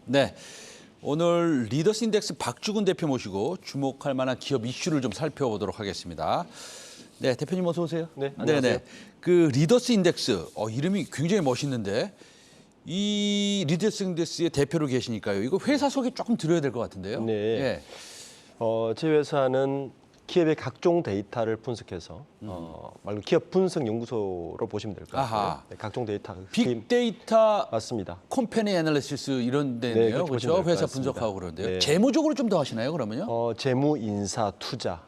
네, 오늘 리더스 인덱스 박주근 대표 모시고 주목할 만한 기업 이슈를 좀 살펴보도록 하겠습니다. 네, 대표님 어서 오세요. 네, 안녕하세요. 네네. 그 리더스 인덱스 이름이 굉장히 멋있는데 이 리더스 인덱스의 대표로 계시니까요. 이거 회사 소개 조금 드려야 될 것 같은데요. 네. 예. 제 회사는 기업의 각종 데이터를 분석해서 말로 기업 분석 연구소로 보시면 될 것 같아요. 아하. 네, 각종 데이터. 빅데이터 맞습니다. 컴퍼니 애널리시스 이런 네, 데네요. 그렇게 보시면 그렇죠? 될것 회사 같습니다. 분석하고 그러는데요. 네. 재무적으로 좀 더 하시나요, 그러면요? 재무, 인사, 투자.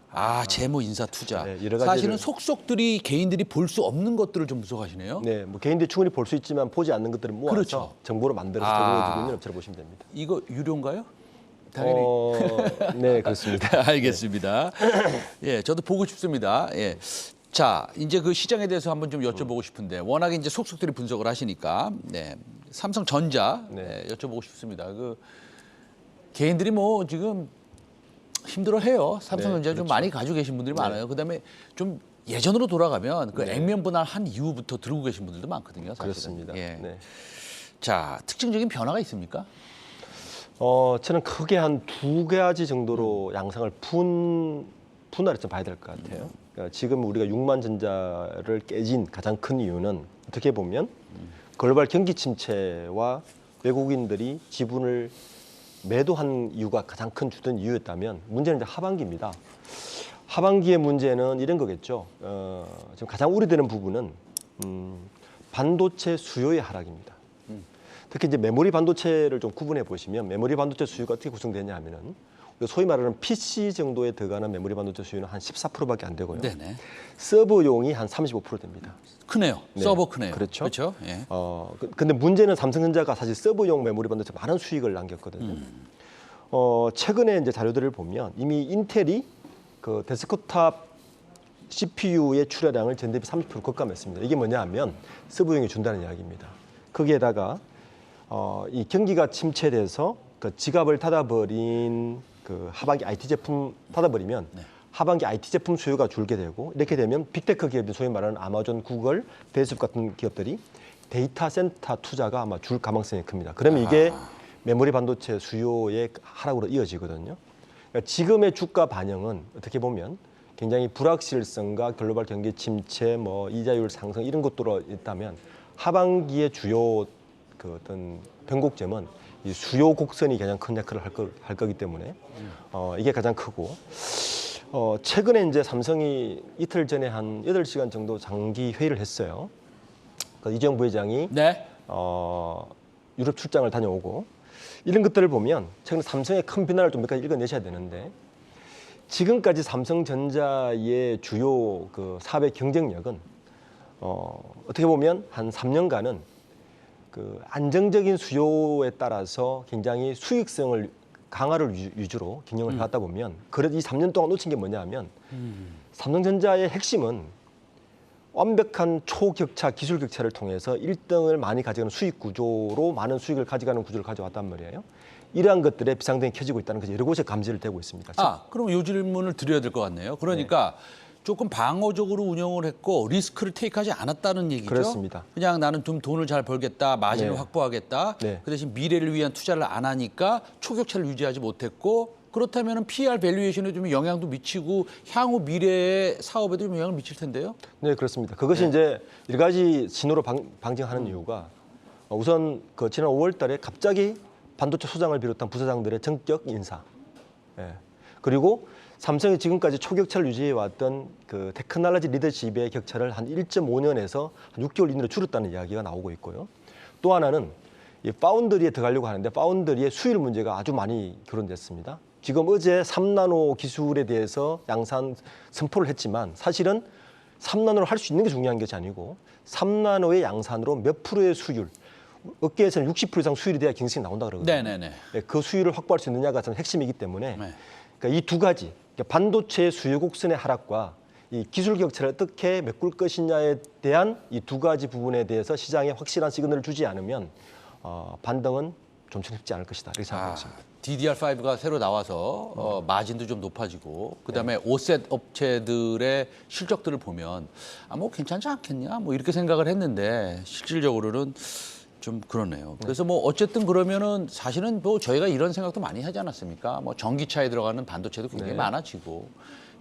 재무, 인사, 투자. 네, 여러 가지를- 사실은 속속들이 개인들이 볼 수 없는 것들을 좀 분석하시네요. 네, 뭐 개인들이 충분히 볼 수 있지만 보지 않는 것들을 모아서 그렇죠. 정보로 만들어서 제공해주고 있는 업체로 보시면 됩니다. 이거 유료인가요? 당연히. 네, 그렇습니다. 알겠습니다. 예, 저도 보고 싶습니다. 예. 자, 이제 그 시장에 대해서 한번 좀 여쭤보고 싶은데 워낙에 이제 속속들이 분석을 하시니까 네. 삼성전자 네. 여쭤보고 싶습니다. 그 개인들이 뭐 지금 힘들어해요. 삼성전자 네, 좀 그렇죠. 많이 가지고 계신 분들이 많아요. 그다음에 좀 예전으로 돌아가면 그 네. 액면 분할한 이후부터 들고 계신 분들도 많거든요. 사실은. 그렇습니다. 예. 네. 자, 특징적인 변화가 있습니까? 저는 크게 한 두 가지 정도로 양상을 분할해서 봐야 될 것 같아요. 그러니까 지금 우리가 6만 전자를 깨진 가장 큰 이유는 어떻게 보면 글로벌 경기 침체와 외국인들이 지분을 매도한 이유가 가장 큰 주된 이유였다면 문제는 이제 하반기입니다. 하반기의 문제는 이런 거겠죠. 지금 가장 우려되는 부분은 반도체 수요의 하락입니다. 특히 이제 메모리 반도체를 좀 구분해 보시면 메모리 반도체 수요가 어떻게 구성되냐 하면은 소위 말하는 PC 정도에 들어가는 메모리 반도체 수요는 한 14%밖에 안 되고요. 네네. 서버용이 한 35% 됩니다. 크네요. 네. 서버 크네요. 그렇죠. 그렇죠. 예. 근데 문제는 삼성전자가 사실 서버용 메모리 반도체 많은 수익을 남겼거든요. 최근에 이제 자료들을 보면 이미 인텔이 그 데스크탑 CPU의 출하량을 전대비 30% 급감했습니다. 이게 뭐냐 하면 서버용이 준다는 이야기입니다. 거기에다가 이 경기가 침체돼서 그 지갑을 닫아버린 그 하반기 IT 제품 닫아버리면 하반기 IT 제품 수요가 줄게 되고 이렇게 되면 빅테크 기업인 소위 말하는 아마존, 구글, 페이스북 같은 기업들이 데이터 센터 투자가 아마 줄 가능성이 큽니다. 그러면 이게 메모리 반도체 수요의 하락으로 이어지거든요. 그러니까 지금의 주가 반영은 어떻게 보면 굉장히 불확실성과 글로벌 경기 침체, 뭐 이자율 상승 이런 것들로 있다면 하반기의 주요 그 어떤 변곡점은 이 수요 곡선이 가장 큰 역할을 할 거기 때문에 이게 가장 크고 최근에 이제 삼성이 이틀 전에 한 8시간 정도 장기 회의를 했어요. 그 이재용 부회장이 네. 유럽 출장을 다녀오고 이런 것들을 보면 최근에 삼성의 큰 변화를 좀 몇 가지 읽어내셔야 되는데 지금까지 삼성전자의 주요 그 사업의 경쟁력은 어떻게 보면 한 3년간은 그 안정적인 수요에 따라서 굉장히 수익성을 강화를 위주로 경영을 해왔다 보면 그래도 이 3년 동안 놓친 게 뭐냐 하면 삼성전자의 핵심은 완벽한 초격차 기술 격차를 통해서 1등을 많이 가져가는 수익 구조로 많은 수익을 가져가는 구조를 가져왔단 말이에요. 이러한 것들에 비상등이 켜지고 있다는 것이 여러 곳에 감지를 되고 있습니다. 그럼 이 질문을 드려야 될 것 같네요. 그러니까 조금 방어적으로 운영을 했고 리스크를 테이크하지 않았다는 얘기죠. 그렇습니다. 그냥 나는 좀 돈을 잘 벌겠다, 마진을 네. 확보하겠다. 네. 그 대신 미래를 위한 투자를 안 하니까 초격차를 유지하지 못했고 그렇다면 PR 밸류에이션에 좀 영향도 미치고 향후 미래의 사업에도 좀 영향을 미칠 텐데요. 네, 그렇습니다. 그것이 이제 여러 가지 신호로 방증하는 이유가 우선 그 지난 5월달에 갑자기 반도체 소장을 비롯한 부사장들의 전격 인사, 그리고 삼성이 지금까지 초격차를 유지해왔던 그 테크놀로지 리더십의 격차를 한 1.5년에서 한 6개월 이내로 줄였다는 이야기가 나오고 있고요. 또 하나는 이 파운드리에 들어가려고 하는데 파운드리의 수율 문제가 아주 많이 결혼됐습니다. 지금 어제 3나노 기술에 대해서 양산 선포를 했지만 사실은 3나노를 할 수 있는 게 중요한 것이 아니고 3나노의 양산으로 몇 프로의 수율, 업계에서는 60% 이상 수율이 돼야 경쟁이 나온다 그러거든요. 네네네. 그 수율을 확보할 수 있느냐가 저는 핵심이기 때문에 네. 그러니까 이 두 가지, 그러니까 반도체 수요 곡선의 하락과 이 기술 격차를 어떻게 메꿀 것이냐에 대한 이 두 가지 부분에 대해서 시장에 확실한 시그널을 주지 않으면 반등은 좀 쉽지 않을 것이다 이렇게 생각하고 있습니다. DDR5가 새로 나와서 마진도 좀 높아지고 그다음에 5셋 업체들의 실적들을 보면 뭐 괜찮지 않겠냐 뭐 이렇게 생각을 했는데 실질적으로는 좀 그렇네요. 그래서 뭐 어쨌든 그러면은 사실은 뭐 저희가 이런 생각도 많이 하지 않았습니까? 뭐 전기차에 들어가는 반도체도 굉장히 네. 많아지고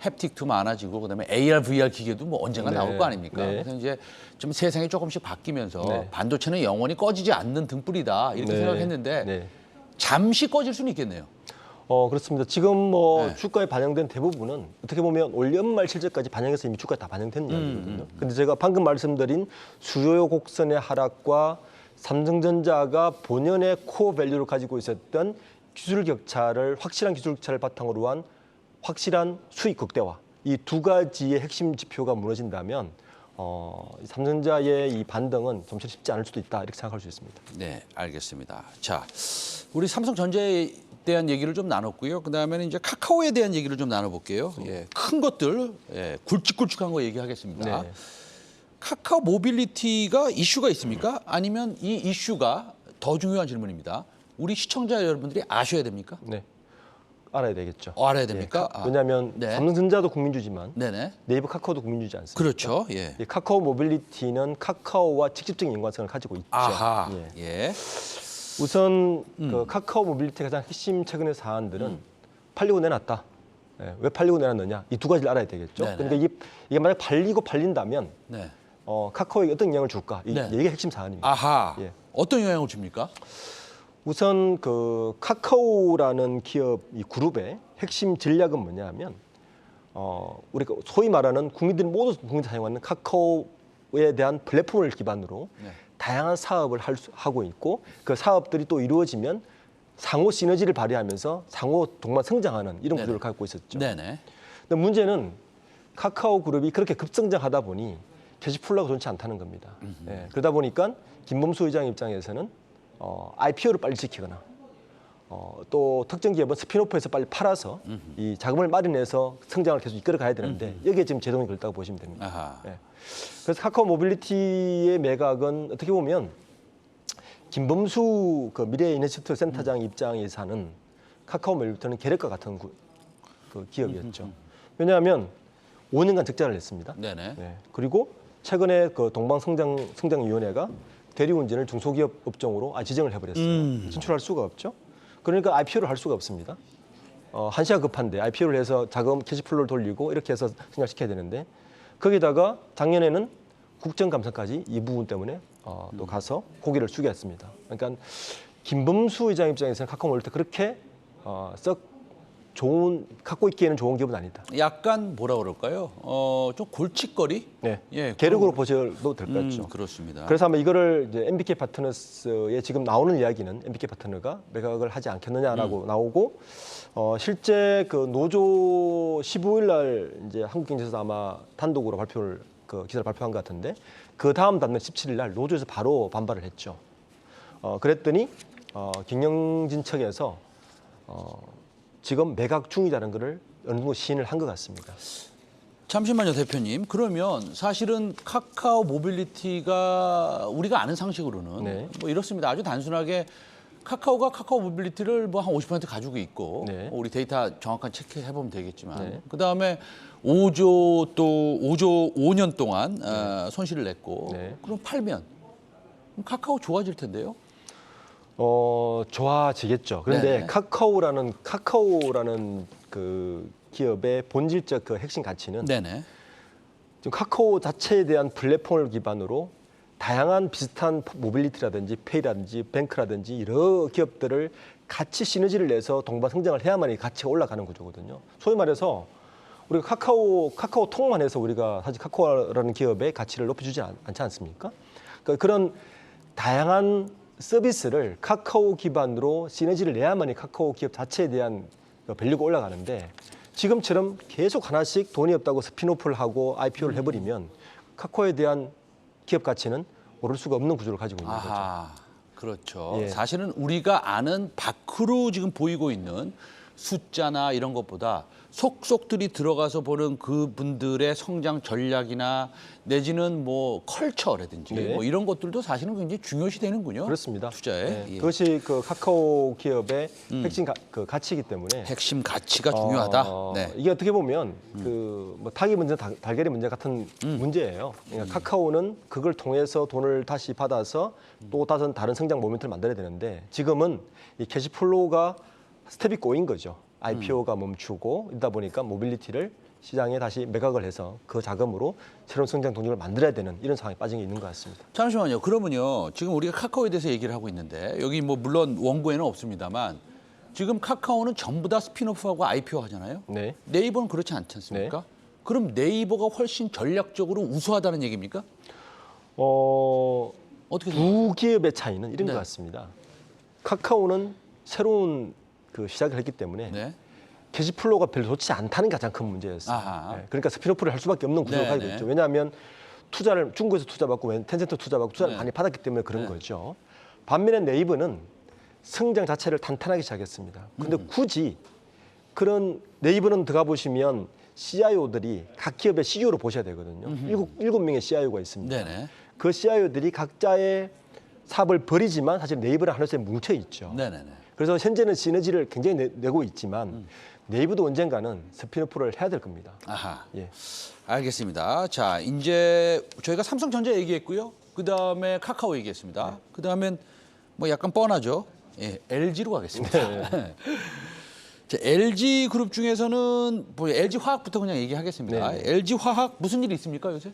햅틱도 많아지고 그다음에 AR, VR 기계도 뭐 언젠가 네. 나올 거 아닙니까? 네. 그래서 이제 좀 세상이 조금씩 바뀌면서 네. 반도체는 영원히 꺼지지 않는 등불이다 이렇게 네. 생각했는데 네. 잠시 꺼질 수는 있겠네요. 그렇습니다. 지금 뭐 네. 주가에 반영된 대부분은 어떻게 보면 올 연말 실적까지 반영해서 이미 주가에 다 반영된 이야기거든요. 근데 제가 방금 말씀드린 수요 곡선의 하락과 삼성전자가 본연의 코어 밸류를 가지고 있었던 기술 격차를 확실한 기술 격차를 바탕으로 한 확실한 수익 극대화 이 두 가지의 핵심 지표가 무너진다면 삼성전자의 이 반등은 점차 쉽지 않을 수도 있다 이렇게 생각할 수 있습니다. 네, 알겠습니다. 자, 우리 삼성전자에 대한 얘기를 좀 나눴고요. 그다음에는 이제 카카오에 대한 얘기를 좀 나눠볼게요. 예, 큰 것들, 예, 굵직굵직한 거 얘기하겠습니다. 네. 카카오 모빌리티가 이슈가 있습니까? 아니면 이 이슈가 더 중요한 질문입니다. 우리 시청자 여러분들이 아셔야 됩니까? 네, 알아야 되겠죠. 알아야 됩니까? 예, 왜냐하면 네. 삼성전자도 국민주지만 네네. 네이버 카카오도 국민주지 않습니까? 그렇죠. 예. 이 카카오 모빌리티는 카카오와 직접적인 연관성을 가지고 있죠. 아하. 예. 예. 우선 그 카카오 모빌리티 가장 핵심 최근의 사안들은 팔리고 내놨다. 예, 왜 팔리고 내놨느냐? 이 두 가지를 알아야 되겠죠. 네네. 그러니까 이게 만약 팔린다면 네. 카카오에 어떤 영향을 줄까? 네. 이게 핵심 사안입니다. 아하. 예. 어떤 영향을 줍니까? 우선 그 카카오라는 기업 이 그룹의 핵심 전략은 뭐냐면 우리가 소위 말하는 국민들이 모두 사용하는 카카오에 대한 플랫폼을 기반으로 네. 다양한 사업을 하고 있고 그 사업들이 또 이루어지면 상호 시너지를 발휘하면서 상호 동반 성장하는 이런 구조를 갖고 있었죠. 네네. 근데 문제는 카카오 그룹이 그렇게 급성장하다 보니 캐시플로우가 좋지 않다는 겁니다. 예, 그러다 보니까 김범수 의장 입장에서는 IPO를 빨리 지키거나 또 특정 기업은 스피노프해서 빨리 팔아서 이 자금을 마련해서 성장을 계속 이끌어 가야 되는데 여기에 지금 제동이 걸렸다고 보시면 됩니다. 아하. 예. 그래서 카카오 모빌리티의 매각은 어떻게 보면 김범수 그 미래인허시트 센터장 입장에서는 카카오 모빌리티는 계략과 같은 그 기업이었죠. 왜냐하면 5년간 적자를 냈습니다. 네네. 네. 그리고 최근에 그 동방성장위원회가 대리운전을 중소기업 업종으로 지정을 해버렸어요. 진출할 수가 없죠. 그러니까 IPO를 할 수가 없습니다. 한시가 급한데 IPO를 해서 자금 캐시플로우를 돌리고 이렇게 해서 성장시켜야 되는데 거기다가 작년에는 국정감사까지 이 부분 때문에 또 가서 고개를 숙였습니다. 그러니까 김범수 의장 입장에서는 카카오 모빌리티 그렇게 썩 좋은 갖고 있기에는 좋은 기업은 아니다. 약간 뭐라 그럴까요? 좀 골칫거리? 네, 예, 계력으로 보셔도 될 것 같죠. 그렇습니다. 그래서 아마 이거를 이제 MBK 파트너스의 지금 나오는 이야기는 MBK 파트너가 매각을 하지 않겠느냐라고 나오고 실제 그 노조 15일 날 이제 한국경제에서 아마 단독으로 기사를 발표한 것 같은데 그 다음 다음날 17일 날 노조에서 바로 반발을 했죠. 그랬더니 경영진 측에서 지금 매각 중이라는 것을 어느 정도 시인을 한 것 같습니다. 잠시만요, 대표님. 그러면 사실은 카카오 모빌리티가 우리가 아는 상식으로는 네. 뭐 이렇습니다. 아주 단순하게 카카오가 카카오 모빌리티를 뭐 한 50% 가지고 있고 네. 우리 데이터 정확한 체크해 보면 되겠지만 네. 그다음에 5조 5년 동안 손실을 냈고 네. 그럼 팔면 그럼 카카오 좋아질 텐데요. 좋아지겠죠. 그런데 네네. 카카오라는 그 기업의 본질적 그 핵심 가치는 네네. 지금 카카오 자체에 대한 플랫폼을 기반으로 다양한 비슷한 모빌리티라든지 페이라든지 뱅크라든지 여러 기업들을 같이 시너지를 내서 동반 성장을 해야만 이 가치가 올라가는 구조거든요. 소위 말해서 우리가 카카오톡만 해서 우리가 사실 카카오라는 기업의 가치를 높여주지 않지 않습니까? 그러니까 그런 다양한 서비스를 카카오 기반으로 시너지를 내야만이 카카오 기업 자체에 대한 밸류가 올라가는데 지금처럼 계속 하나씩 돈이 없다고 스피노프를 하고 IPO를 해버리면 카카오에 대한 기업 가치는 오를 수가 없는 구조를 가지고 있는 거죠. 아하, 그렇죠. 예. 사실은 우리가 아는 밖으로 지금 보이고 있는 숫자나 이런 것보다 속속들이 들어가서 보는 그분들의 성장 전략이나 내지는 뭐 컬처라든지 네. 뭐 이런 것들도 사실은 굉장히 중요시 되는군요. 그렇습니다. 투자에. 네. 예. 그것이 그 카카오 기업의 핵심 가치이기 때문에 핵심 가치가 중요하다. 네. 이게 어떻게 보면 그 뭐 닭이 문제, 달걀이 문제 같은 문제예요. 그러니까 카카오는 그걸 통해서 돈을 다시 받아서 또 다른 성장 모멘트를 만들어야 되는데 지금은 이 캐시플로우가 스텝이 꼬인 거죠. IPO가 멈추고 이러다 보니까 모빌리티를 시장에 다시 매각을 해서 그 자금으로 새로운 성장 동력을 만들어야 되는 이런 상황에 빠진 게 있는 것 같습니다. 잠시만요. 그러면요. 지금 우리가 카카오에 대해서 얘기를 하고 있는데 여기 뭐 물론 원고에는 없습니다만 지금 카카오는 전부 다 스핀오프하고 IPO 하잖아요. 네. 네이버는 그렇지 않지 않습니까? 그럼 네이버가 훨씬 전략적으로 우수하다는 얘기입니까? 어떻게 생각하세요? 두 기업의 차이는 이런 네. 것 같습니다. 카카오는 새로운 그 시작을 했기 때문에 네. 캐시플로우가 별로 좋지 않다는 게 가장 큰 문제였어요. 아하. 네, 그러니까 스피노프를 할 수밖에 없는 구조를 네, 가지고 네. 있죠. 왜냐하면 투자를 중국에서 투자받고 텐센트 투자받고 투자를 네. 많이 받았기 때문에 그런 네. 거죠. 반면에 네이버는 성장 자체를 탄탄하게 시작했습니다. 근데 굳이 그런 네이버는 들어가 보시면 CIO들이 각 기업의 CEO로 보셔야 되거든요. 일곱 명의 CIO가 있습니다. 네네. 그 CIO들이 각자의 사업을 벌이지만 사실 네이버랑 하나씩 뭉쳐 있죠. 네네네. 그래서 현재는 시너지를 굉장히 내고 있지만 네이버도 언젠가는 스피노프를 해야 될 겁니다. 아하. 예. 알겠습니다. 자, 이제 저희가 삼성전자 얘기했고요. 그 다음에 카카오 얘기했습니다. 그 다음엔 뭐 약간 뻔하죠. 예, LG로 가겠습니다. 자, LG 그룹 중에서는 뭐 LG 화학부터 그냥 얘기하겠습니다. 네. LG 화학 무슨 일이 있습니까 요새?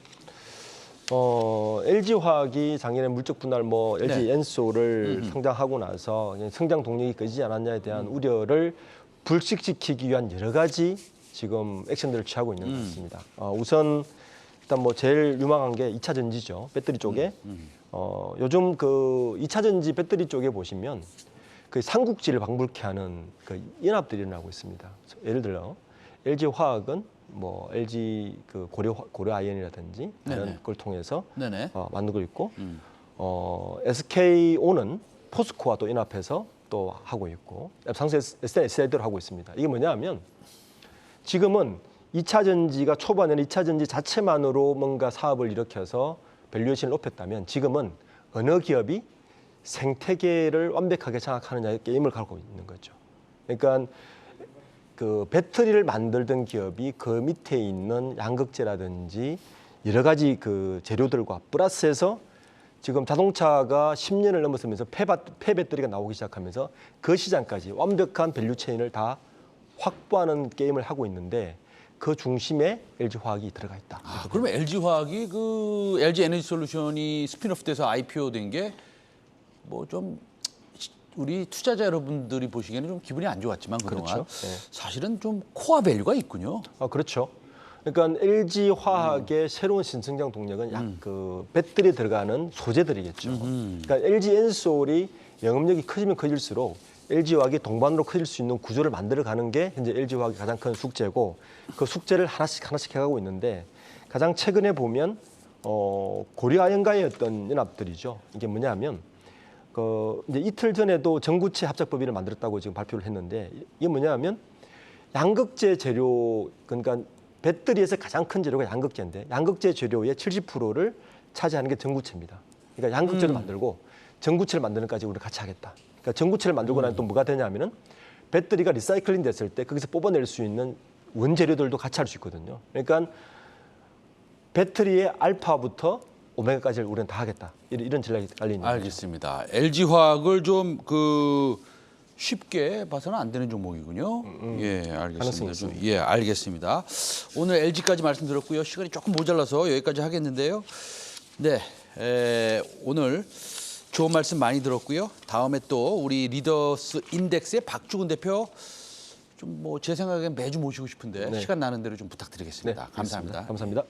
LG 화학이 작년에 물적 분할 뭐 LG 네. 엔소를 성장하고 나서 성장 동력이 꺼지지 않았냐에 대한 우려를 불식시키기 위한 여러 가지 지금 액션들을 취하고 있는 것 같습니다. 우선 일단 뭐 제일 유망한 게 2차 전지죠. 배터리 쪽에. 요즘 그 2차 전지 배터리 쪽에 보시면 그 삼국지를 방불케 하는 그 연합들이 일어나고 있습니다. 예를 들어 LG 화학은 뭐 LG 그 고려 아이언이라든지 이런 네네. 걸 통해서 네네. 만들고 있고 SKO는 포스코와 또 연합해서 또 하고 있고 상세 SL대로 하고 있습니다. 이게 뭐냐하면 지금은 2차 전지가 초반에는 2차 전지 자체만으로 뭔가 사업을 일으켜서 밸류에이션을 높였다면 지금은 어느 기업이 생태계를 완벽하게 장악하느냐의 게임을 갖고 있는 거죠. 그러니까 그 배터리를 만들던 기업이 그 밑에 있는 양극재라든지 여러 가지 그 재료들과 플러스해서 지금 자동차가 10년을 넘어서면서 폐배터리가 나오기 시작하면서 그 시장까지 완벽한 밸류체인을 다 확보하는 게임을 하고 있는데 그 중심에 LG화학이 들어가 있다. 아, 그러면 LG화학이 그 LG 에너지솔루션이 스핀오프돼서 IPO 된 게 뭐 좀 우리 투자자 여러분들이 보시기에는 좀 기분이 안 좋았지만 그동안 그렇죠. 네. 사실은 좀 코어 밸류가 있군요. 그렇죠. 그러니까 LG화학의 새로운 신성장 동력은 그 배터리에 들어가는 소재들이겠죠. 그러니까 LG 엔솔이 영업력이 커지면 커질수록 LG화학이 동반으로 커질 수 있는 구조를 만들어가는 게 현재 LG화학의 가장 큰 숙제고 그 숙제를 하나씩 해가고 있는데 가장 최근에 보면 고려아연과의 어떤 연합들이죠. 이게 뭐냐면 이제 이틀 전에도 전구체 합작법인을 만들었다고 지금 발표를 했는데 이게 뭐냐면 양극재 재료 그러니까 배터리에서 가장 큰 재료가 양극재인데 양극재 재료의 70%를 차지하는 게 전구체입니다. 그러니까 양극재를 만들고 전구체를 만드는 까지 우리가 같이 하겠다. 그러니까 전구체를 만들고 나면 또 뭐가 되냐면은 배터리가 리사이클링 됐을 때 거기서 뽑아낼 수 있는 원재료들도 같이 할 수 있거든요. 그러니까 배터리의 알파부터 오메가까지를 우리는 다 하겠다. 이런 전략이 깔려 있는 거죠. 알겠습니다. LG화학을 좀 그 쉽게 봐서는 안 되는 종목이군요. 예, 가능성이 알겠습니다. 있습니다. 예, 알겠습니다. 오늘 LG까지 말씀드렸고요. 시간이 조금 모자라서 여기까지 하겠는데요. 네, 오늘 좋은 말씀 많이 들었고요. 다음에 또 우리 리더스 인덱스의 박주근 대표 좀 뭐 제 생각엔 매주 모시고 싶은데 네. 시간 나는 대로 좀 부탁드리겠습니다. 네, 감사합니다. 감사합니다.